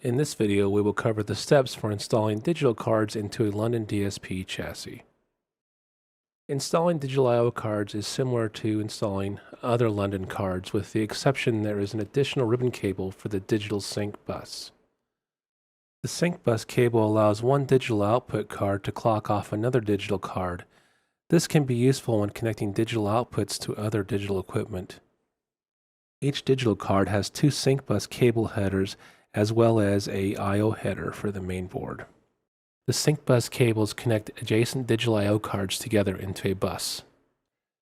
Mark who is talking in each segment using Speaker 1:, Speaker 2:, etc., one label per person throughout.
Speaker 1: In this video, we will cover the steps for installing digital cards into a London DSP chassis. Installing digital I/O cards is similar to installing other London cards, with the exception there is an additional ribbon cable for the digital sync bus. The sync bus cable allows one digital output card to clock off another digital card. This can be useful when connecting digital outputs to other digital equipment. Each digital card has two sync bus cable headers as well as a I/O header for the main board. The sync bus cables connect adjacent digital I/O cards together into a bus.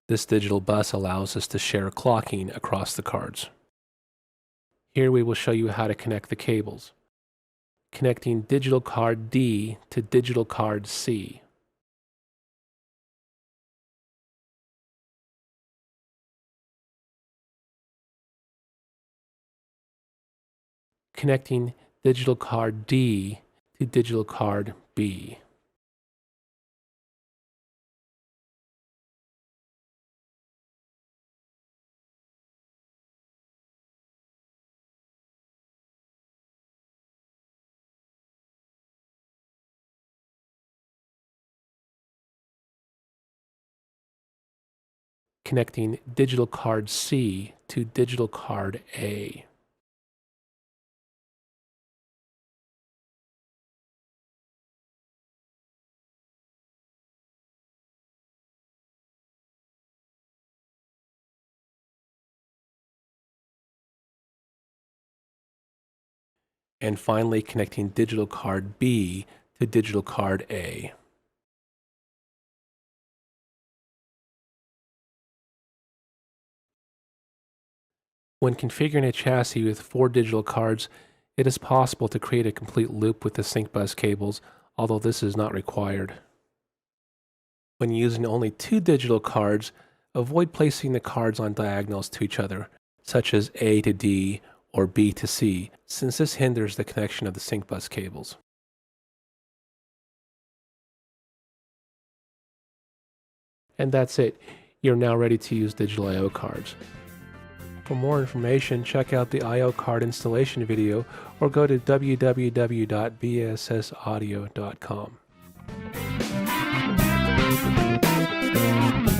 Speaker 1: This digital bus allows us to share clocking across the cards. Here we will show you how to connect the cables. Connecting digital card D to digital card C. Connecting digital card D to digital card B. Connecting digital card C to digital card A. And finally connecting digital card B to digital card A. When configuring a chassis with 4 digital cards, it is possible to create a complete loop with the sync bus cables, although this is not required. When using only 2 digital cards, avoid placing the cards on diagonals to each other, such as A to D or B to C, since this hinders the connection of the sync bus cables. And that's it. You're now ready to use digital I/O cards. For more information, check out the I/O card installation video or go to www.bssaudio.com.